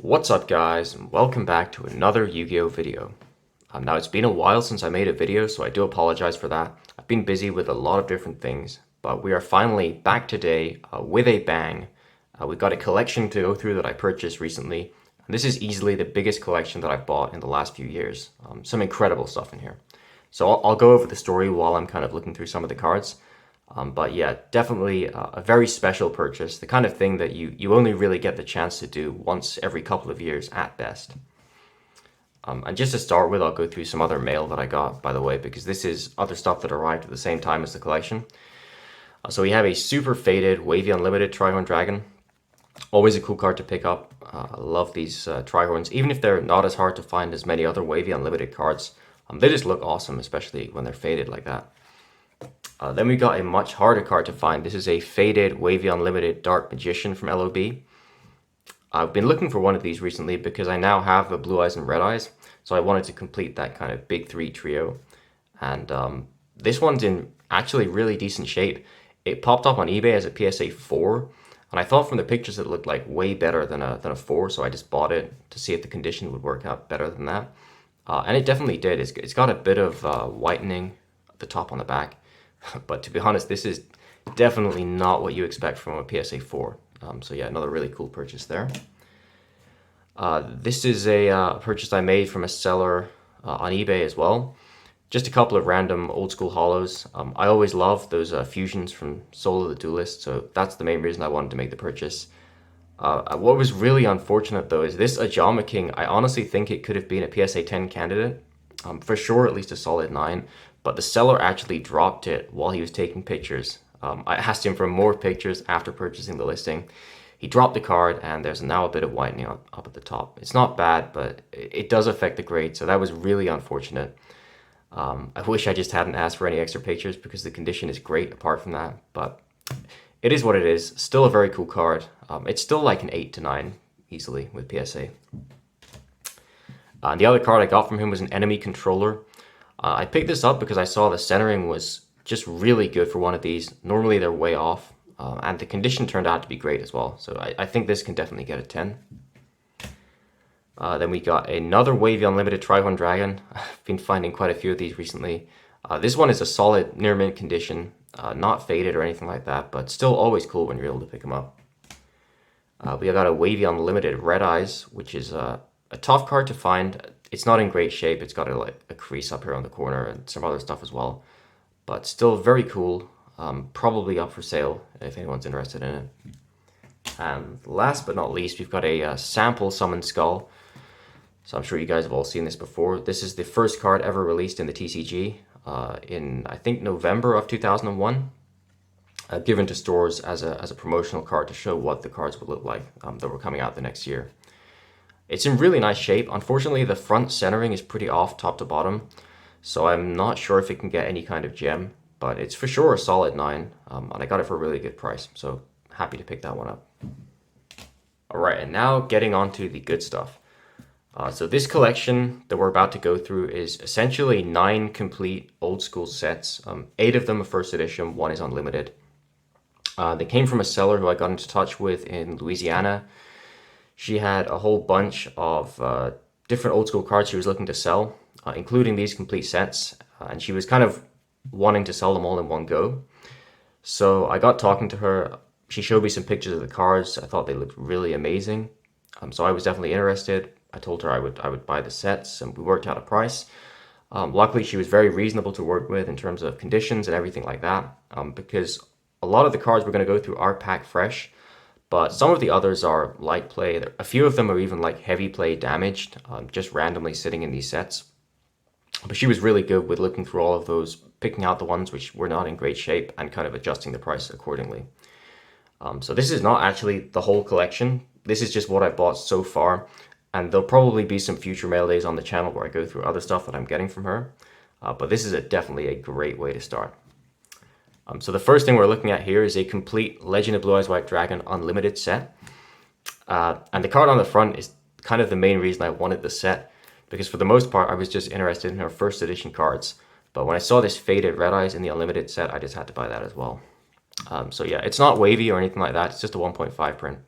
What's up guys, and welcome back to another Yu-Gi-Oh video. Now it's been a while since I made a video, so I do apologize for that. I've been busy with a lot of different things, but we are finally back today with a bang. We've got a collection to go through that I purchased recently. This is easily the biggest collection that I've bought in the last few years. Some incredible stuff in here. So I'll go over the story while I'm kind of looking through some of the cards. But yeah, definitely a very special purchase, the kind of thing that you only really get the chance to do once every couple of years at best. And just to start with, I'll go through some other mail that I got, by the way, because this is other stuff that arrived at the same time as the collection. So we have a super faded Wavy Unlimited Trihorn Dragon. Always a cool card to pick up. I love these Trihorns, even if they're not as hard to find as many other Wavy Unlimited cards. They just look awesome, especially when they're faded like that. Then we got a much harder card to find. This is a faded Wavy Unlimited Dark Magician from LOB. I've been looking for one of these recently because I now have a Blue Eyes and Red Eyes, so I wanted to complete that kind of big three trio. And this one's in actually really decent shape. It popped up on eBay as a PSA 4, and I thought from the pictures it looked like way better than a 4, so I just bought it to see if the condition would work out better than that. And it definitely did. It's got a bit of whitening at the top on the back. But to be honest, this is definitely not what you expect from a PSA 4. So yeah, another really cool purchase there. This is a purchase I made from a seller on eBay as well. Just a couple of random old school holos. I always love those fusions from Soul of the Duelist, so that's the main reason I wanted to make the purchase. What was really unfortunate though is this Ajama King, I honestly think it could have been a PSA 10 candidate. For sure, at least a solid 9. But the seller actually dropped it while he was taking pictures. I asked him for more pictures after purchasing the listing. He dropped the card, and there's now a bit of whitening up at the top. It's not bad, but it does affect the grade, so that was really unfortunate. I wish I just hadn't asked for any extra pictures because the condition is great apart from that, but it is what it is. Still a very cool card. It's still like an 8 to 9 easily with PSA. The other card I got from him was an Enemy Controller. I picked this up because I saw the centering was just really good for one of these. Normally they're way off, and the condition turned out to be great as well. So I think this can definitely get a 10. Then we got another Wavy Unlimited Trihorn Dragon. I've been finding quite a few of these recently. This one is a solid near mint condition, not faded or anything like that, but still always cool when you're able to pick them up. We got a Wavy Unlimited Red Eyes, which is a tough card to find. It's not in great shape. It's got a crease up here on the corner and some other stuff as well. But still very cool. Probably up for sale if anyone's interested in it. And last but not least, we've got a sample Summon Skull. So I'm sure you guys have all seen this before. This is the first card ever released in the TCG in, I think, November of 2001. Given to stores as a promotional card to show what the cards would look like that were coming out the next year. It's in really nice shape. Unfortunately, the front centering is pretty off top to bottom, so I'm not sure if it can get any kind of gem, but it's for sure a solid 9, and I got it for a really good price, so happy to pick that one up. Alright, and now getting on to the good stuff. So this collection that we're about to go through is essentially 9 complete old school sets. 8 of them are first edition, 1 is unlimited. They came from a seller who I got into touch with in Louisiana. She had a whole bunch of different old school cards she was looking to sell, including these complete sets, and she was kind of wanting to sell them all in one go. So I got talking to her. She showed me some pictures of the cards. I thought they looked really amazing, so I was definitely interested. I told her I would buy the sets, and we worked out a price. Luckily, she was very reasonable to work with in terms of conditions and everything like that, because a lot of the cards we're going to go through are pack fresh. But some of the others are light play. A few of them are even like heavy play damaged, just randomly sitting in these sets. But she was really good with looking through all of those, picking out the ones which were not in great shape and kind of adjusting the price accordingly. So this is not actually the whole collection. This is just what I've bought so far. And there'll probably be some future mail days on the channel where I go through other stuff that I'm getting from her. But this is definitely a great way to start. So the first thing we're looking at here is a complete Legend of Blue Eyes White Dragon Unlimited set. And the card on the front is kind of the main reason I wanted the set, because for the most part I was just interested in her first edition cards. But when I saw this faded Red Eyes in the Unlimited set, I just had to buy that as well. So yeah, it's not wavy or anything like that. It's just a 1.5 print.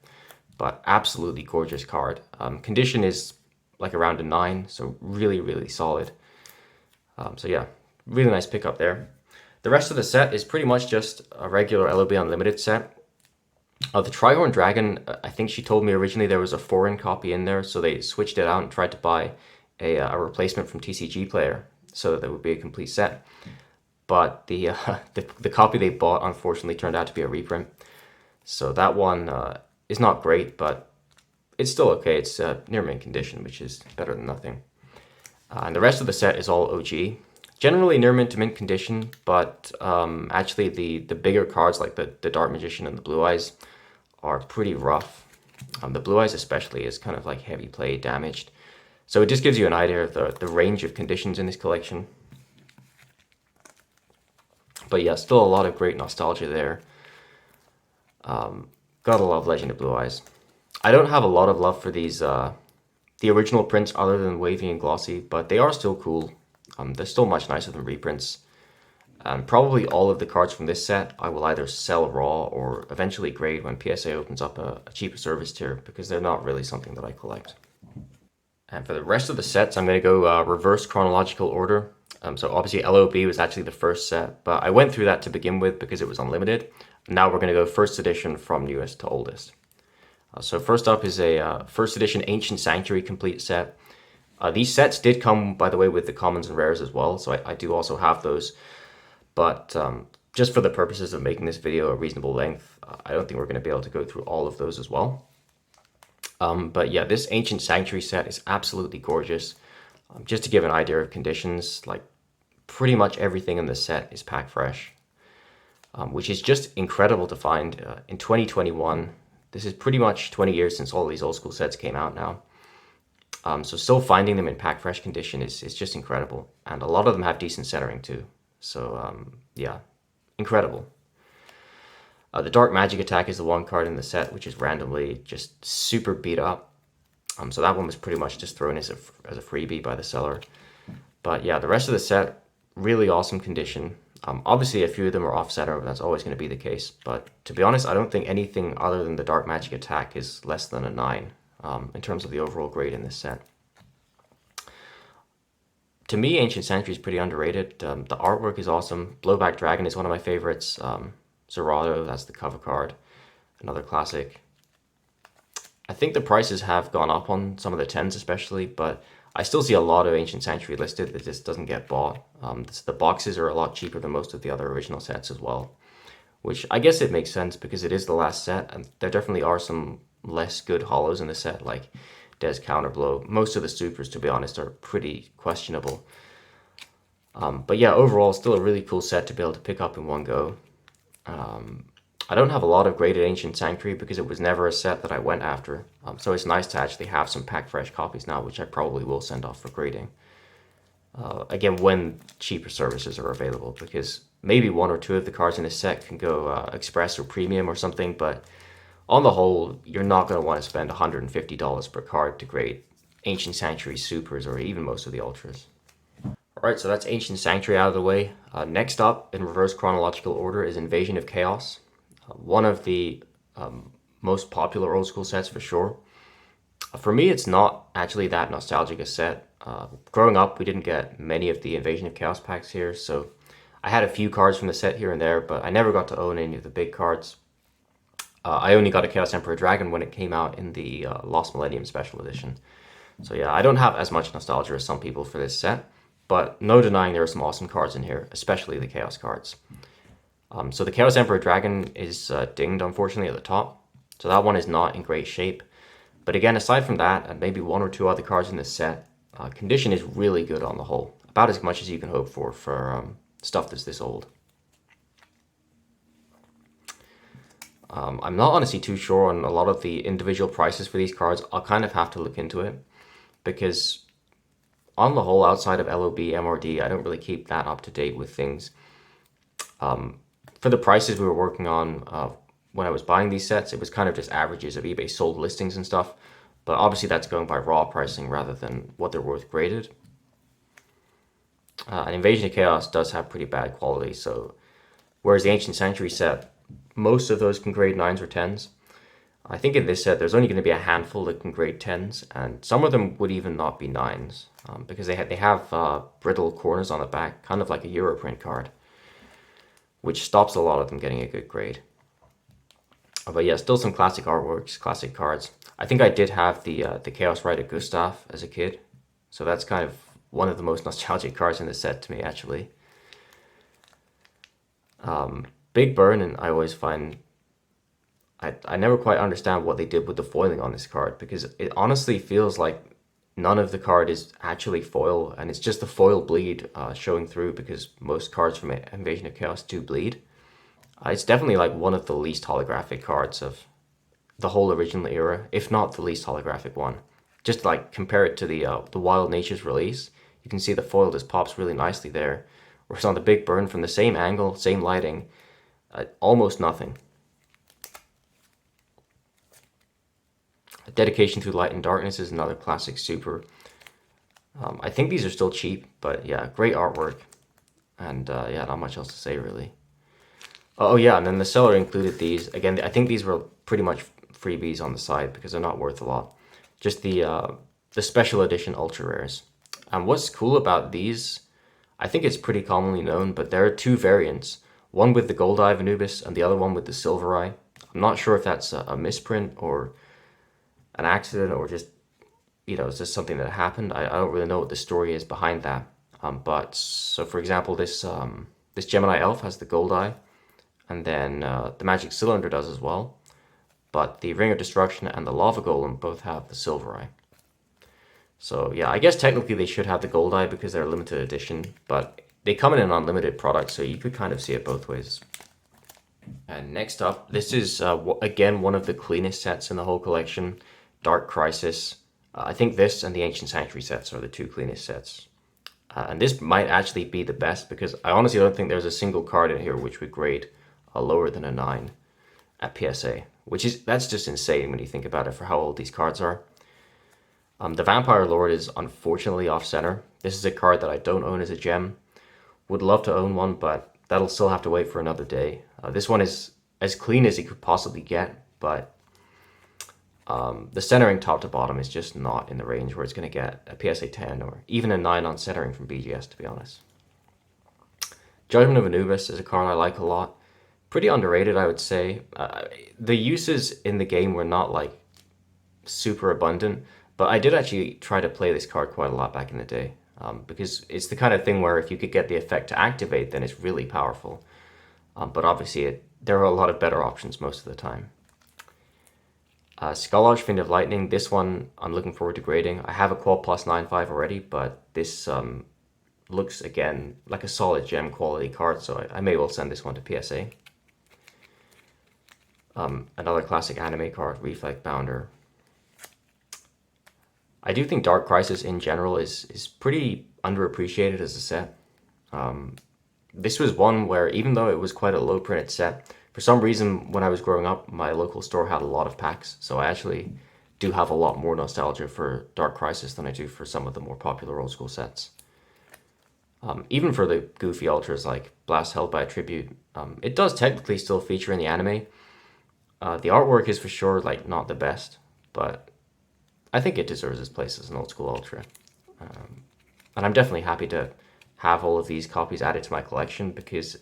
but absolutely gorgeous card. Condition is like around a 9, so really, really solid. So yeah, really nice pickup there. The rest of the set is pretty much just a regular LOB Unlimited set. The Trihorn Dragon, I think she told me originally there was a foreign copy in there, so they switched it out and tried to buy a replacement from TCG Player, so that there would be a complete set. But the copy they bought unfortunately turned out to be a reprint, so that one is not great, but it's still okay. It's near mint condition, which is better than nothing. And the rest of the set is all OG. Generally near mint to mint condition, but actually the bigger cards like the Dark Magician and the Blue Eyes are pretty rough. The Blue Eyes especially is kind of like heavy play, damaged. So it just gives you an idea of the range of conditions in this collection. But yeah, still a lot of great nostalgia there. Gotta love Legend of Blue Eyes. I don't have a lot of love for these the original prints other than wavy and glossy, but they are still cool. They're still much nicer than reprints. And probably all of the cards from this set I will either sell raw or eventually grade when PSA opens up a cheaper service tier, because they're not really something that I collect. And for the rest of the sets, I'm going to go reverse chronological order. So obviously LOB was actually the first set, but I went through that to begin with because it was unlimited. Now we're going to go first edition from newest to oldest. So first up is a first edition Ancient Sanctuary complete set. These sets did come, by the way, with the commons and rares as well, so I do also have those. But just for the purposes of making this video a reasonable length, I don't think we're going to be able to go through all of those as well. But yeah, this Ancient Sanctuary set is absolutely gorgeous. Just to give an idea of conditions, like pretty much everything in the set is pack fresh, which is just incredible to find in 2021. This is pretty much 20 years since all these old school sets came out now. So still finding them in pack fresh condition is just incredible. And a lot of them have decent centering too. So yeah, incredible. The Dark Magic Attack is the one card in the set which is randomly just super beat up. So that one was pretty much just thrown as a freebie by the seller. But yeah, the rest of the set, really awesome condition. Obviously a few of them are off center, that's always going to be the case. But to be honest, I don't think anything other than the Dark Magic Attack is less than a 9 in terms of the overall grade in this set. To me, Ancient Sanctuary is pretty underrated. The artwork is awesome. Blowback Dragon is one of my favorites. Zerato, that's the cover card. Another classic. I think the prices have gone up on some of the 10s especially, but I still see a lot of Ancient Sanctuary listed that just doesn't get bought. The boxes are a lot cheaper than most of the other original sets as well, which I guess it makes sense because it is the last set, and there definitely are some less good holos in the set, like Des Counterblow. Most of the supers, to be honest, are pretty questionable. But yeah, overall, still a really cool set to be able to pick up in one go. I don't have a lot of graded Ancient Sanctuary because it was never a set that I went after. So it's nice to actually have some pack fresh copies now, which I probably will send off for grading. Again, when cheaper services are available, because maybe one or two of the cards in a set can go express or premium or something, but on the whole, you're not going to want to spend $150 per card to grade Ancient Sanctuary supers or even most of the ultras. Alright, so that's Ancient Sanctuary out of the way. Next up, in reverse chronological order, is Invasion of Chaos. One of the most popular old school sets for sure. For me, it's not actually that nostalgic a set. Growing up, we didn't get many of the Invasion of Chaos packs here, so I had a few cards from the set here and there, but I never got to own any of the big cards. I only got a Chaos Emperor Dragon when it came out in the Lost Millennium Special Edition. So yeah, I don't have as much nostalgia as some people for this set, but no denying there are some awesome cards in here, especially the Chaos cards. So the Chaos Emperor Dragon is dinged, unfortunately, at the top. So that one is not in great shape. But again, aside from that, and maybe one or two other cards in this set, condition is really good on the whole. About as much as you can hope for stuff that's this old. I'm not honestly too sure on a lot of the individual prices for these cards. I'll kind of have to look into it, because on the whole, outside of LOB, MRD, I don't really keep that up to date with things. For the prices we were working on when I was buying these sets, it was kind of just averages of eBay sold listings and stuff. But obviously that's going by raw pricing rather than what they're worth graded. And Invasion of Chaos does have pretty bad quality, so whereas the Ancient Sanctuary set, most of those can grade 9s or 10s. I think in this set there's only going to be a handful that can grade 10s, and some of them would even not be 9s, because they have brittle corners on the back, kind of like a Europrint card, which stops a lot of them getting a good grade. But yeah, still some classic artworks, classic cards. I think I did have the Chaos Rider Gustav as a kid, so that's kind of one of the most nostalgic cards in the set to me, actually. Big Burn, and I always find I never quite understand what they did with the foiling on this card, because it honestly feels like none of the card is actually foil, and it's just the foil bleed showing through, because most cards from Invasion of Chaos do bleed. It's definitely like one of the least holographic cards of the whole original era, if not the least holographic one. Just like compare it to the Wild Natures release, you can see the foil just pops really nicely there. Whereas on the Big Burn, from the same angle, same lighting, almost nothing. Dedication Through Light and Darkness is another classic super. I think these are still cheap, but yeah, great artwork. And yeah, not much else to say really. Oh yeah, and then the seller included these. Again, I think these were pretty much freebies on the side because they're not worth a lot. Just the special edition ultra rares. And what's cool about these, I think it's pretty commonly known, but there are two variants. One with the gold eye of Anubis and the other one with the silver eye. I'm not sure if that's a misprint or an accident or just, it's just something that happened. I don't really know what the story is behind that. But so for example, this Gemini Elf has the gold eye, and then the Magic Cylinder does as well. But the Ring of Destruction and the Lava Golem both have the silver eye. So yeah, I guess technically they should have the gold eye because they're limited edition, but they come in an unlimited product, so you could kind of see it both ways. And next up, this is again one of the cleanest sets in the whole collection, Dark Crisis. I think this and the Ancient Sanctuary sets are the two cleanest sets. And this might actually be the best, because I honestly don't think there's a single card in here which would grade lower than a 9 at PSA, that's just insane when you think about it for how old these cards are. The Vampire Lord is unfortunately off-center. This is a card that I don't own as a gem. Would love to own one, but that'll still have to wait for another day. This one is as clean as you could possibly get, but the centering top to bottom is just not in the range where it's going to get a PSA 10 or even a 9 on centering from BGS, to be honest. Judgment of Anubis is a card I like a lot. Pretty underrated, I would say. The uses in the game were not like super abundant, but I did actually try to play this card quite a lot back in the day, because it's the kind of thing where if you could get the effect to activate, then it's really powerful. But obviously there are a lot of better options most of the time. Skullage, Fiend of Lightning, this one I'm looking forward to grading. I have a Qual Plus 9.5 already, but this looks again like a solid gem quality card, so I may well send this one to PSA. Another classic anime card, Reflect Bounder. I do think Dark Crisis in general is pretty underappreciated as a set. This was one where, even though it was quite a low printed set, for some reason when I was growing up, my local store had a lot of packs, so I actually do have a lot more nostalgia for Dark Crisis than I do for some of the more popular old school sets. Even for the goofy ultras like Blast Held by a Tribute, it does technically still feature in the anime. The artwork is for sure like not the best, but I think it deserves its place as an old school ultra. And I'm definitely happy to have all of these copies added to my collection, because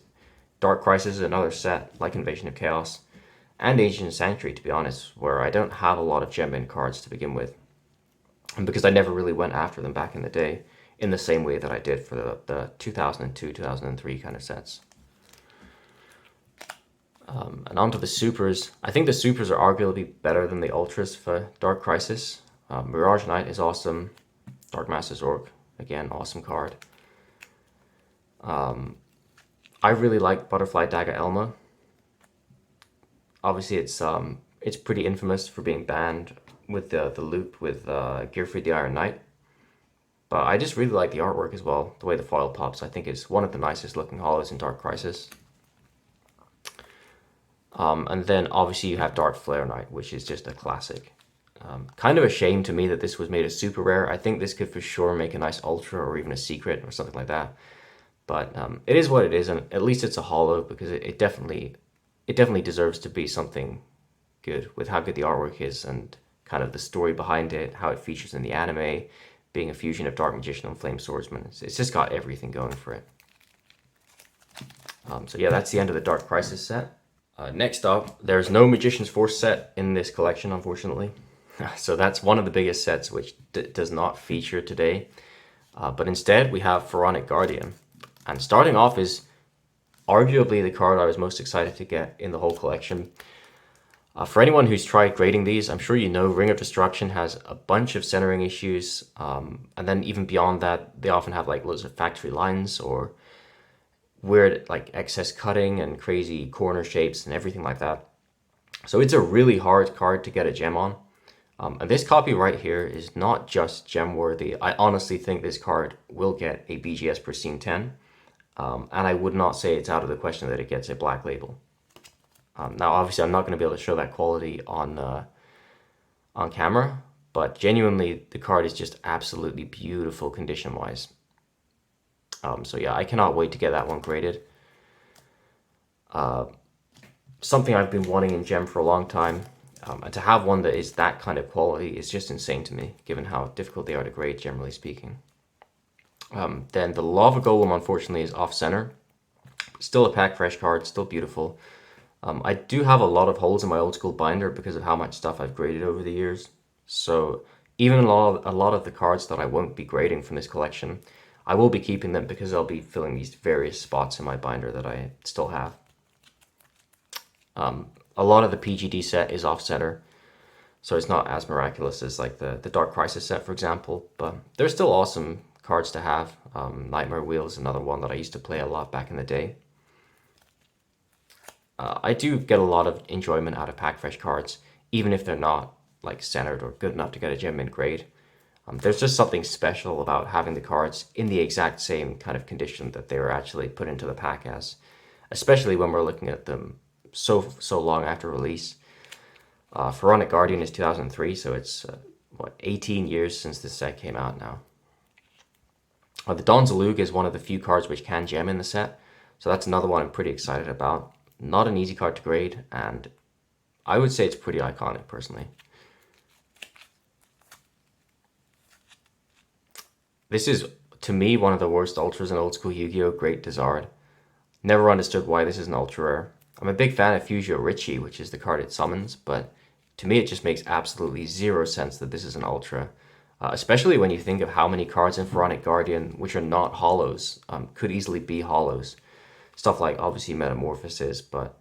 Dark Crisis is another set, like Invasion of Chaos and Ancient Sanctuary, to be honest, where I don't have a lot of gem bin cards to begin with. And because I never really went after them back in the day in the same way that I did for the 2002, 2003 kind of sets. And onto the supers. I think the supers are arguably better than the ultras for Dark Crisis. Mirage Knight is awesome. Dark Master's Orc, again, awesome card. I really like Butterfly Dagger Elma. Obviously, it's pretty infamous for being banned with the loop with Gearfried the Iron Knight. But I just really like the artwork as well. The way the foil pops, I think, is one of the nicest looking holos in Dark Crisis. And then obviously you have Dark Flare Knight, which is just a classic. Kind of a shame to me that this was made a super rare. I think this could for sure make a nice ultra or even a secret or something like that. But it is what it is, and at least it's a holo, because it definitely deserves to be something good with how good the artwork is and kind of the story behind it, how it features in the anime, being a fusion of Dark Magician and Flame Swordsman. It's just got everything going for it. So yeah, that's the end of the Dark Crisis set. Next up, there's no Magician's Force set in this collection, unfortunately. So that's one of the biggest sets which does not feature today. But instead, we have Pharonic Guardian. And starting off is arguably the card I was most excited to get in the whole collection. For anyone who's tried grading these, I'm sure you know Ring of Destruction has a bunch of centering issues. And then even beyond that, they often have like loads of factory lines or weird like excess cutting and crazy corner shapes and everything like that. So it's a really hard card to get a gem on. And this copy right here is not just gem worthy. I honestly think this card will get a BGS Pristine 10. And I would not say it's out of the question that it gets a black label. Now obviously I'm not going to be able to show that quality on camera, but genuinely the card is just absolutely beautiful condition wise. So yeah, I cannot wait to get that one graded. Something I've been wanting in gem for a long time. And to have one that is that kind of quality is just insane to me, given how difficult they are to grade, generally speaking. Then the Lava Golem, unfortunately, is off-center. Still a pack fresh card, still beautiful. I do have a lot of holes in my old school binder because of how much stuff I've graded over the years. So even a lot of the cards that I won't be grading from this collection, I will be keeping them because I'll be filling these various spots in my binder that I still have. A lot of the PGD set is off-center, so it's not as miraculous as like the Dark Crisis set, for example, but they're still awesome cards to have. Nightmare Wheel is another one that I used to play a lot back in the day. I do get a lot of enjoyment out of pack fresh cards, even if they're not like centered or good enough to get a gem mint grade. There's just something special about having the cards in the exact same kind of condition that they were actually put into the pack as, especially when we're looking at them so long after release. Pharonic Guardian is 2003, so it's 18 years since this set came out now. The Don Zalug is one of the few cards which can gem in the set, so that's another one I'm pretty excited about. Not an easy card to grade, and I would say it's pretty iconic personally. This is, to me, one of the worst ultras in old school Yu-Gi-Oh! Great Dizard. Never understood why this is an ultra rare. I'm a big fan of Fusio Richie, which is the card it summons, but to me it just makes absolutely zero sense that this is an ultra. Especially when you think of how many cards in Pharonic Guardian, which are not hollows, could easily be hollows. Stuff like, obviously, Metamorphosis, but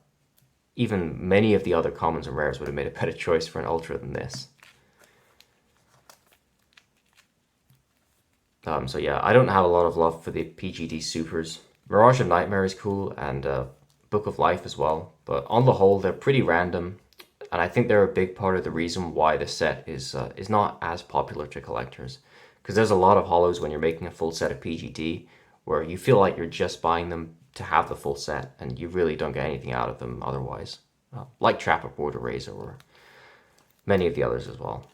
even many of the other commons and rares would have made a better choice for an ultra than this. So yeah, I don't have a lot of love for the PGD supers. Mirage of Nightmare is cool, and Book of Life as well, but on the whole, they're pretty random, and I think they're a big part of the reason why the set is not as popular to collectors, because there's a lot of hollows when you're making a full set of PGD, where you feel like you're just buying them to have the full set, and you really don't get anything out of them otherwise, like Trapper Board Eraser or many of the others as well.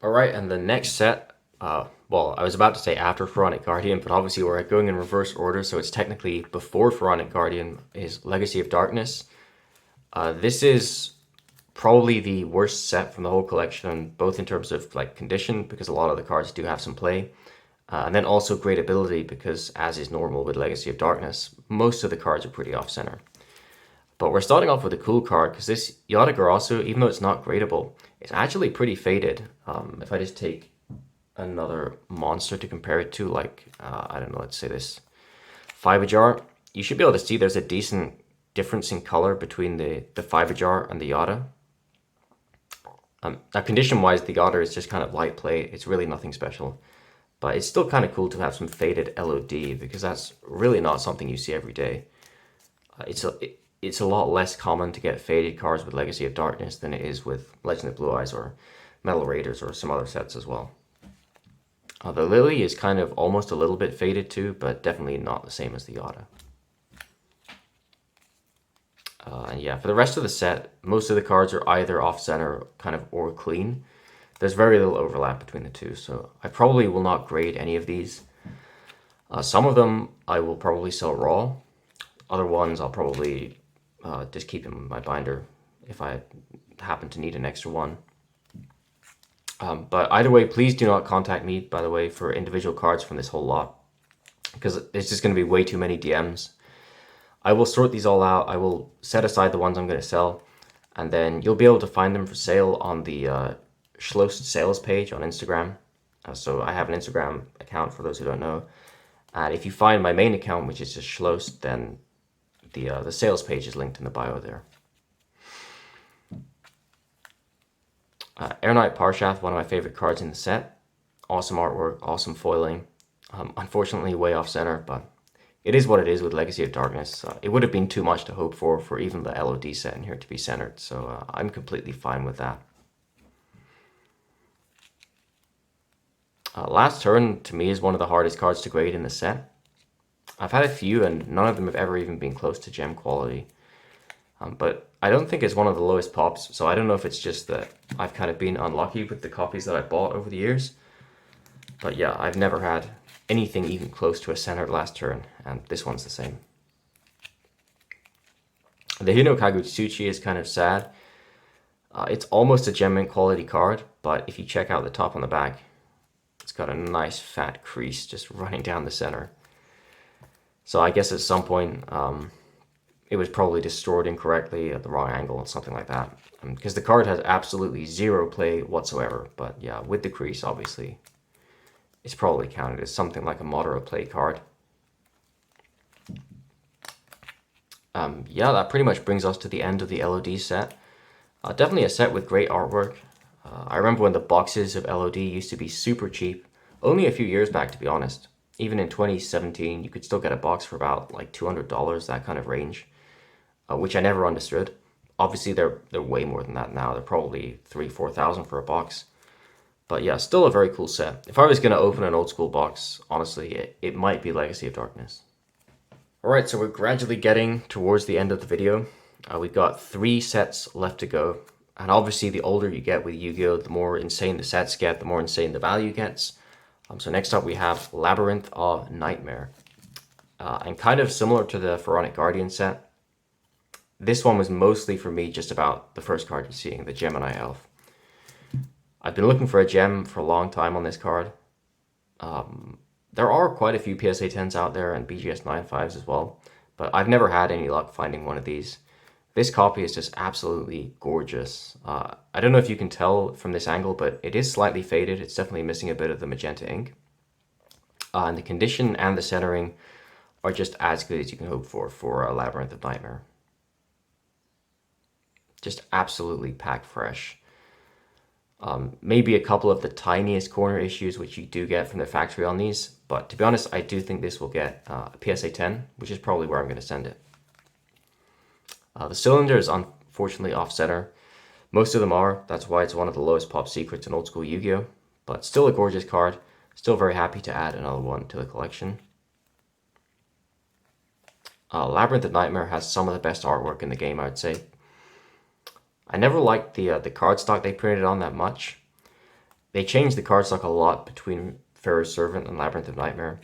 Alright, and the next set, well, I was about to say after Pharonic Guardian, but obviously we're going in reverse order, so it's technically before Pharonic Guardian, is Legacy of Darkness. This is probably the worst set from the whole collection, both in terms of like condition, because a lot of the cards do have some play, and then also gradability, because as is normal with Legacy of Darkness, most of the cards are pretty off-center. But we're starting off with a cool card, because this Yatagarasu, even though it's not gradable, it's actually pretty faded. If I just take another monster to compare it to, like, I don't know, let's say this Fiber Jar, you should be able to see there's a decent difference in color between the Fiber Jar and the Yata. Now, condition-wise, the Yata is just kind of light play. It's really nothing special. But it's still kind of cool to have some faded LOD, because that's really not something you see every day. It's a lot less common to get faded cards with Legacy of Darkness than it is with Legend of Blue Eyes or Metal Raiders or some other sets as well. The Lily is kind of almost a little bit faded too, but definitely not the same as the Yata. And yeah, for the rest of the set, most of the cards are either off-center kind of or clean. There's very little overlap between the two, so I probably will not grade any of these. Some of them I will probably sell raw. Other ones I'll probably just keep him in my binder if I happen to need an extra one. But either way, please do not contact me, by the way, for individual cards from this whole lot, because it's just going to be way too many DMs. I will sort these all out. I will set aside the ones I'm going to sell, and then you'll be able to find them for sale on the Schlost sales page on Instagram. So I have an Instagram account for those who don't know. And if you find my main account, which is just Schlost, then the sales page is linked in the bio there. Air Knight Parshath, one of my favorite cards in the set. Awesome artwork, awesome foiling. Unfortunately, way off center, but it is what it is with Legacy of Darkness. It would have been too much to hope for even the LOD set in here to be centered, so I'm completely fine with that. Last Turn, to me, is one of the hardest cards to grade in the set. I've had a few, and none of them have ever even been close to gem quality. But I don't think it's one of the lowest pops, so I don't know if it's just that I've kind of been unlucky with the copies that I bought over the years. But yeah, I've never had anything even close to a centered Last Turn, and this one's the same. The Hino Kagutsuchi is kind of sad. It's almost a gem mint quality card, but if you check out the top and the back, it's got a nice fat crease just running down the center. So I guess at some point, it was probably destroyed incorrectly at the wrong angle or something like that. Because the card has absolutely zero play whatsoever. But yeah, with the crease, obviously, it's probably counted as something like a moderate play card. Yeah, that pretty much brings us to the end of the LOD set. Definitely a set with great artwork. I remember when the boxes of LOD used to be super cheap. Only a few years back, to be honest. Even in 2017, you could still get a box for about like $200, that kind of range. Which I never understood. Obviously, they're way more than that now. They're probably $3,000-4,000 for a box. But yeah, still a very cool set. If I was going to open an old school box, honestly, it might be Legacy of Darkness. Alright, so we're gradually getting towards the end of the video. We've got 3 sets left to go. And obviously, the older you get with Yu-Gi-Oh!, the more insane the sets get, the more insane the value gets. So next up, we have Labyrinth of Nightmare. And kind of similar to the Pharonic Guardian set, this one was mostly for me just about the first card you're seeing, the Gemini Elf. I've been looking for a gem for a long time on this card. There are quite a few PSA 10s out there and BGS 9.5s as well, but I've never had any luck finding one of these. This copy is just absolutely gorgeous. I don't know if you can tell from this angle, but it is slightly faded. It's definitely missing a bit of the magenta ink. And the condition and the centering are just as good as you can hope for a Labyrinth of Nightmare. Just absolutely packed fresh. Maybe a couple of the tiniest corner issues which you do get from the factory on these, but to be honest, I do think this will get a PSA 10, which is probably where I'm going to send it. The cylinder is unfortunately off-center. Most of them are. That's why it's one of the lowest pop secrets in old school Yu-Gi-Oh! But still a gorgeous card. Still very happy to add another one to the collection. Labyrinth of Nightmare has some of the best artwork in the game, I would say. I never liked the cardstock they printed on that much. They changed the cardstock a lot between Pharaohs Servant and Labyrinth of Nightmare.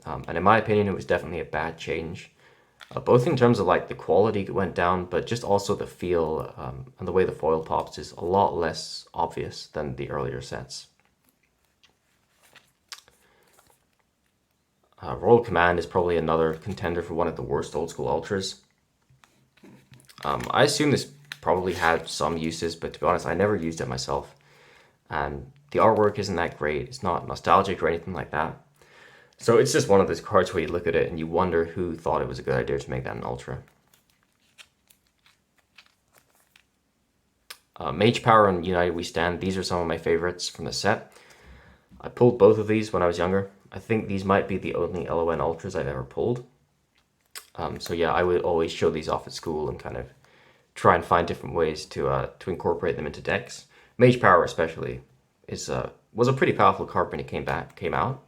And in my opinion, it was definitely a bad change. Both in terms of like the quality went down, but just also the feel and the way the foil pops is a lot less obvious than the earlier sets. Royal Command is probably another contender for one of the worst old school ultras. I assume this probably had some uses, but to be honest, I never used it myself. And the artwork isn't that great. It's not nostalgic or anything like that. So it's just one of those cards where you look at it and you wonder who thought it was a good idea to make that an ultra. Mage Power and United We Stand, these are some of my favorites from the set. I pulled both of these when I was younger. I think these might be the only LON ultras I've ever pulled. So yeah, I would always show these off at school and kind of try and find different ways to incorporate them into decks. Mage Power especially was a pretty powerful card when it came out.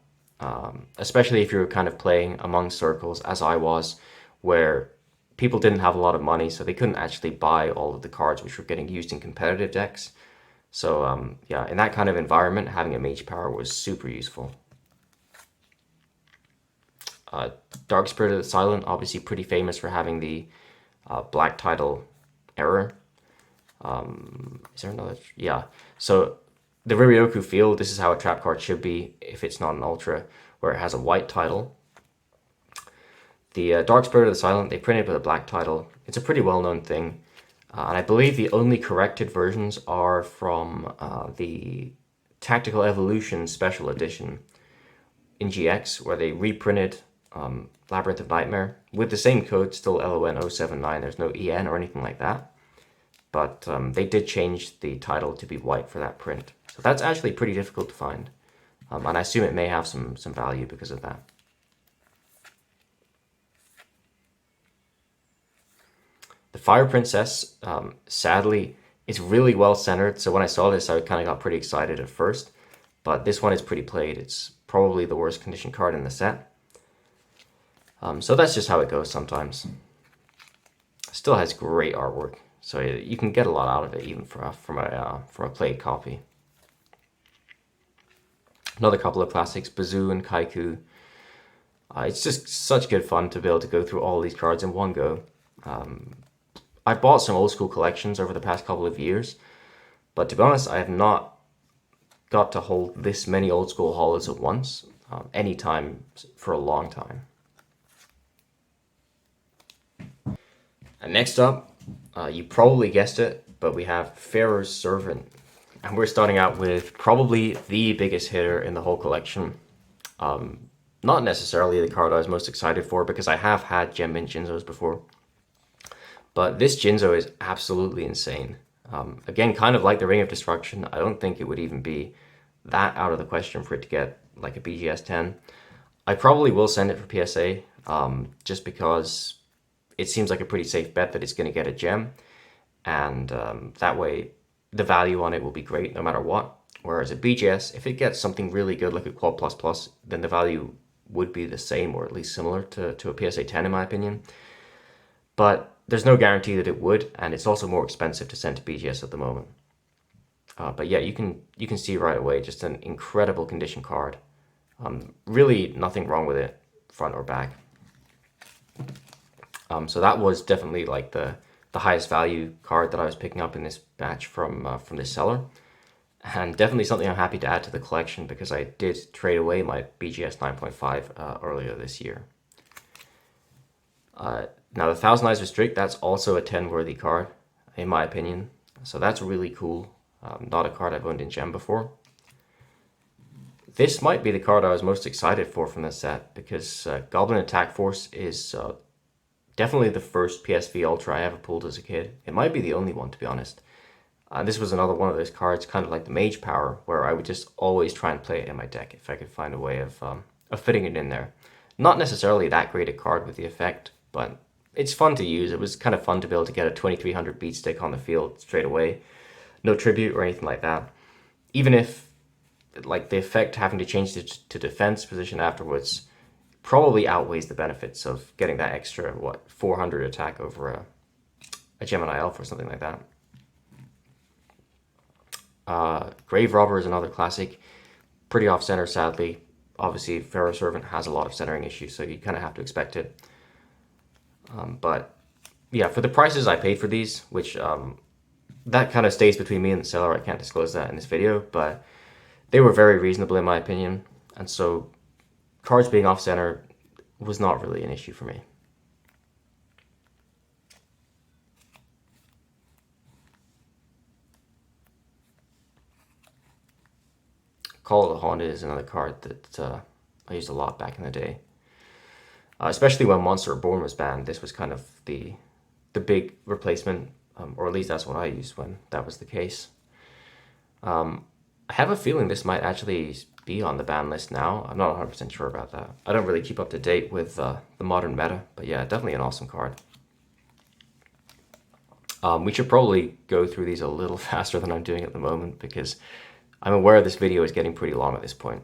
Especially if you were kind of playing among circles, as I was, where people didn't have a lot of money, so they couldn't actually buy all of the cards which were getting used in competitive decks. So yeah, in that kind of environment, having a Mage Power was super useful. Dark Spirit of the Silent, obviously pretty famous for having the black title error. Is there another? Yeah. So the Riryoku field, this is how a trap card should be if it's not an ultra, where it has a white title. The Dark Spirit of the Silent, they printed with a black title. It's a pretty well-known thing. And I believe the only corrected versions are from the Tactical Evolution Special Edition in GX, where they reprinted Labyrinth of Nightmare with the same code, still LON079. There's no EN or anything like that. But they did change the title to be white for that print. So that's actually pretty difficult to find. And I assume it may have some value because of that. The Fire Princess, sadly, is really well centered. So when I saw this, I kind of got pretty excited at first. But this one is pretty played. It's probably the worst condition card in the set. So that's just how it goes sometimes. Still has great artwork. So you can get a lot out of it even from a played copy. Another couple of classics, Bazoo and Kaiku. It's just such good fun to be able to go through all these cards in one go. I bought some old school collections over the past couple of years, but to be honest, I have not got to hold this many old school holos at once, anytime for a long time. And next up, you probably guessed it, but we have Pharaohs Servant. And we're starting out with probably the biggest hitter in the whole collection. Not necessarily the card I was most excited for, because I have had Gem Mint Jinzos before. But this Jinzo is absolutely insane. Again, kind of like the Ring of Destruction, I don't think it would even be that out of the question for it to get like a BGS 10. I probably will send it for PSA, just because it seems like a pretty safe bet that it's going to get a gem. And that way, the value on it will be great no matter what. Whereas a BGS, if it gets something really good like a Quad++, then the value would be the same or at least similar to a PSA 10 in my opinion. But there's no guarantee that it would, and it's also more expensive to send to BGS at the moment. But yeah, you can see right away just an incredible condition card. Really nothing wrong with it, front or back. So that was definitely like the highest value card that I was picking up in this batch from this seller. And definitely something I'm happy to add to the collection because I did trade away my BGS 9.5 earlier this year. Now the Thousand Eyes Restrict, that's also a 10-worthy card, in my opinion. So that's really cool. Not a card I've owned in Gem before. This might be the card I was most excited for from this set because Goblin Attack Force is definitely the first PSV Ultra I ever pulled as a kid. It might be the only one, to be honest. This was another one of those cards, kind of like the Mage Power, where I would just always try and play it in my deck if I could find a way of fitting it in there. Not necessarily that great a card with the effect, but it's fun to use. It was kind of fun to be able to get a 2300 beat stick on the field straight away. No tribute or anything like that. Even if like the effect having to change to defense position afterwards probably outweighs the benefits of getting that extra, 400 attack over a Gemini Elf or something like that. Grave Robber is another classic. Pretty off-center, sadly. Obviously, Pharaohs Servant has a lot of centering issues, so you kind of have to expect it. But yeah, for the prices I paid for these, which that kind of stays between me and the seller, I can't disclose that in this video, but they were very reasonable in my opinion. And so cards being off-center was not really an issue for me. Call of the Haunted is another card that I used a lot back in the day. Especially when Monster Reborn was banned, this was kind of the big replacement, or at least that's what I used when that was the case. I have a feeling this might actually be on the ban list now. I'm not 100% sure about that. I don't really keep up to date with the modern meta, but yeah, definitely an awesome card. We should probably go through these a little faster than I'm doing at the moment because I'm aware this video is getting pretty long at this point.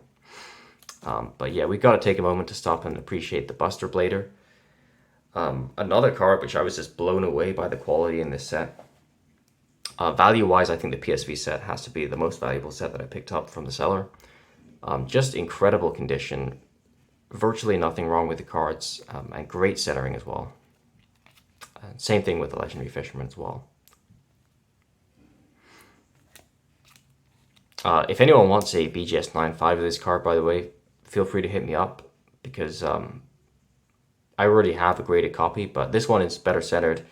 But yeah, we've got to take a moment to stop and appreciate the Buster Blader. Another card which I was just blown away by the quality in this set. Value-wise, I think the PSV set has to be the most valuable set that I picked up from the seller. Just incredible condition, virtually nothing wrong with the cards, and great centering as well. Same thing with the Legendary Fisherman as well. If anyone wants a BGS 9.5 of this card, by the way, feel free to hit me up, because I already have a graded copy, but this one is better centered,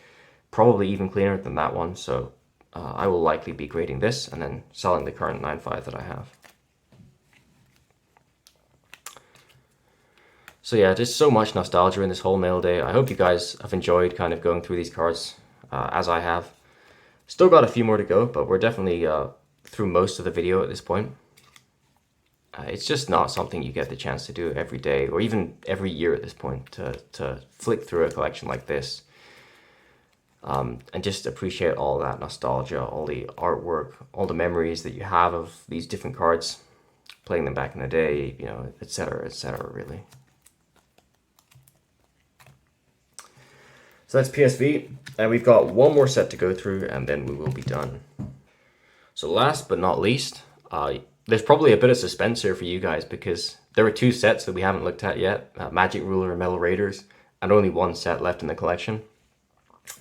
probably even cleaner than that one, so I will likely be grading this and then selling the current 9.5 that I have. So yeah, just so much nostalgia in this whole mail day. I hope you guys have enjoyed kind of going through these cards as I have. Still got a few more to go, but we're definitely through most of the video at this point. It's just not something you get the chance to do every day or even every year at this point, to flick through a collection like this and just appreciate all that nostalgia, all the artwork, all the memories that you have of these different cards, playing them back in the day, you know, etc., really. So that's PSV, and we've got one more set to go through, and then we will be done. So last but not least, there's probably a bit of suspense here for you guys, because there are two sets that we haven't looked at yet, Magic Ruler and Metal Raiders, and only one set left in the collection.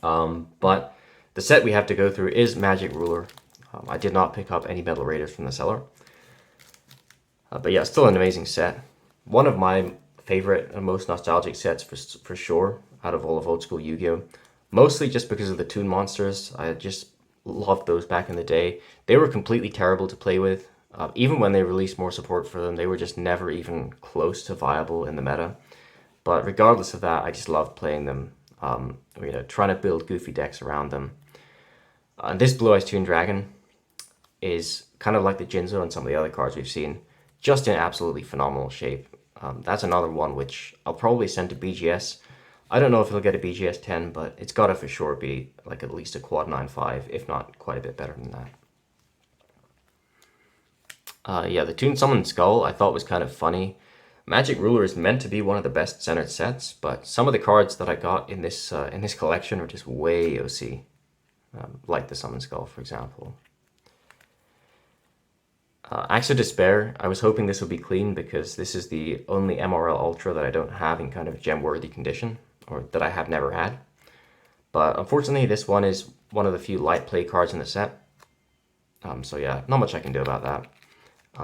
But the set we have to go through is Magic Ruler. I did not pick up any Metal Raiders from the seller. But yeah, still an amazing set. One of my favorite and most nostalgic sets for sure, out of all of old school Yu-Gi-Oh! Mostly just because of the Toon Monsters. I just loved those back in the day. They were completely terrible to play with. Even when they released more support for them, they were just never even close to viable in the meta. But regardless of that, I just loved playing them, you know, trying to build goofy decks around them. And this Blue Eyes Toon Dragon is kind of like the Jinzo and some of the other cards we've seen, just in absolutely phenomenal shape. That's another one which I'll probably send to BGS. I don't know if it'll get a BGS 10, but it's got to for sure be like at least a quad 9.5, if not quite a bit better than that. Yeah, the Toon Summoned Skull I thought was kind of funny. Magic Ruler is meant to be one of the best centered sets, but some of the cards that I got in this collection are just way OC, like the Summoned Skull, for example. Axe of Despair, I was hoping this would be clean, because this is the only MRL Ultra that I don't have in kind of gem-worthy condition, or that I have never had. But unfortunately, this one is one of the few light play cards in the set. So yeah, not much I can do about that.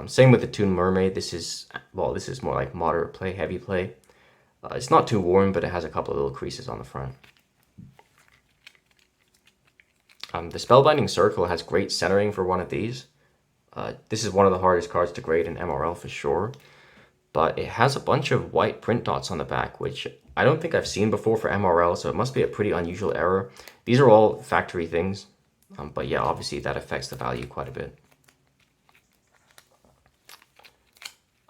Same with the Toon Mermaid. This is more like moderate play, heavy play. It's not too worn, but it has a couple of little creases on the front. The Spellbinding Circle has great centering for one of these. This is one of the hardest cards to grade in MRL for sure. But it has a bunch of white print dots on the back, which I don't think I've seen before for MRL, so it must be a pretty unusual error. These are all factory things, but yeah, obviously that affects the value quite a bit.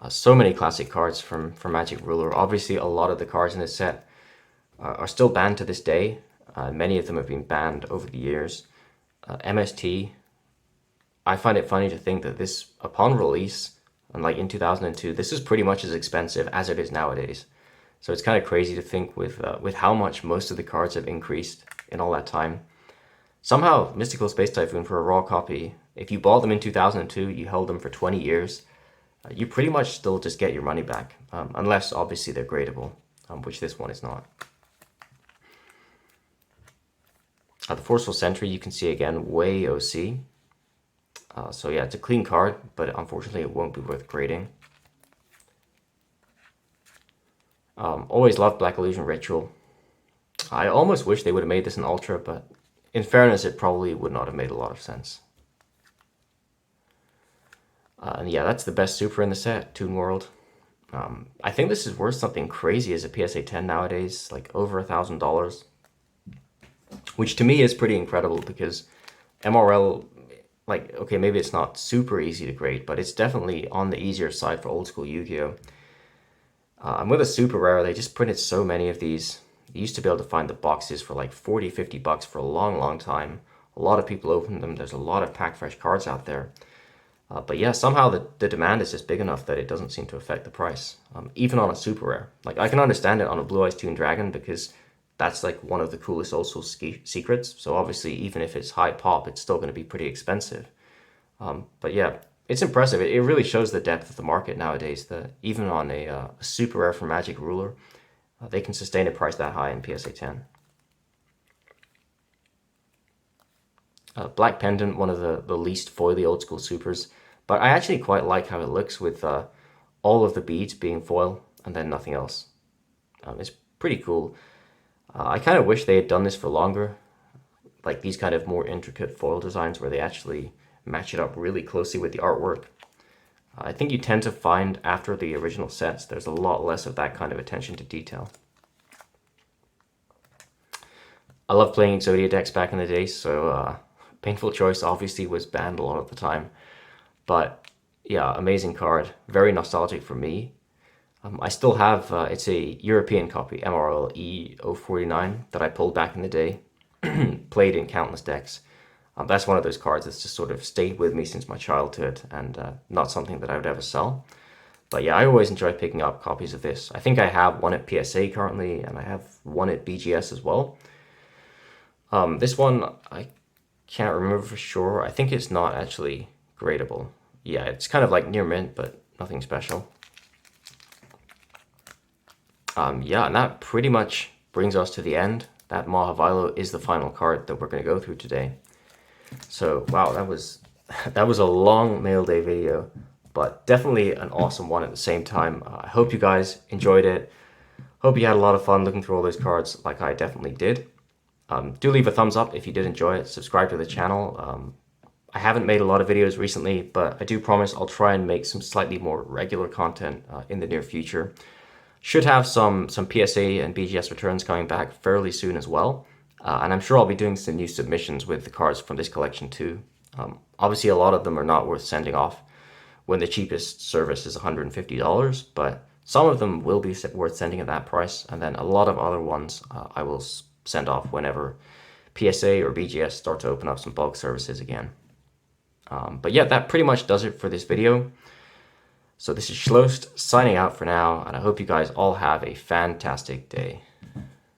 So many classic cards from Magic Ruler. Obviously, a lot of the cards in this set are still banned to this day. Many of them have been banned over the years. MST, I find it funny to think that this, upon release, and like in 2002, this is pretty much as expensive as it is nowadays. So it's kind of crazy to think with how much most of the cards have increased in all that time. Somehow, Mystical Space Typhoon for a raw copy, if you bought them in 2002, you held them for 20 years, you pretty much still just get your money back, unless obviously they're gradable, which this one is not. The Forceful Sentry, you can see again, way OC. So yeah, it's a clean card, but unfortunately it won't be worth grading. Always loved Black Illusion Ritual. I almost wish they would have made this an Ultra, but in fairness, it probably would not have made a lot of sense. And yeah, that's the best super in the set, Toon World. I think this is worth something crazy as a PSA 10 nowadays, like over $1,000. Which to me is pretty incredible, because MRL, like, okay, maybe it's not super easy to grade, but it's definitely on the easier side for old school Yu-Gi-Oh! And with a super rare, they just printed so many of these. You used to be able to find the boxes for like 40, 50 bucks for a long, long time. A lot of people open them. There's a lot of pack fresh cards out there. But yeah, somehow the demand is just big enough that it doesn't seem to affect the price, even on a super rare. Like, I can understand it on a Blue Eyes Toon Dragon, because that's like one of the coolest old school secrets. So obviously, even if it's high pop, it's still going to be pretty expensive. But yeah, it's impressive. It really shows the depth of the market nowadays, that even on a super rare for Magic Ruler, they can sustain a price that high in PSA 10. Black Pendant, one of the least foily old school supers. But I actually quite like how it looks with all of the beads being foil and then nothing else. It's pretty cool. I kind of wish they had done this for longer. Like these kind of more intricate foil designs where they actually match it up really closely with the artwork. I think you tend to find after the original sets, there's a lot less of that kind of attention to detail. I love playing Exodia decks back in the day, so Painful Choice obviously was banned a lot of the time. But yeah, amazing card. Very nostalgic for me. I still have, it's a European copy, MRL E049, that I pulled back in the day. Played in countless decks. That's one of those cards that's just sort of stayed with me since my childhood and not something that I would ever sell. But yeah, I always enjoy picking up copies of this. I think I have one at PSA currently, and I have one at BGS as well. This one, I can't remember for sure. I think it's not actually gradable. Yeah, it's kind of like near mint, but nothing special. Yeah, and that pretty much brings us to the end. That Mahavilo is the final card that we're going to go through today. So, wow, that was a long mail day video, but definitely an awesome one at the same time. I hope you guys enjoyed it. Hope you had a lot of fun looking through all those cards like I definitely did. Do leave a thumbs up if you did enjoy it. Subscribe to the channel. I haven't made a lot of videos recently, but I do promise I'll try and make some slightly more regular content in the near future. Should have some PSA and BGS returns coming back fairly soon as well. And I'm sure I'll be doing some new submissions with the cards from this collection too. Obviously, a lot of them are not worth sending off when the cheapest service is $150, but some of them will be worth sending at that price. And then a lot of other ones I will send off whenever PSA or BGS start to open up some bulk services again. But yeah, that pretty much does it for this video. So this is Schlost signing out for now, and I hope you guys all have a fantastic day.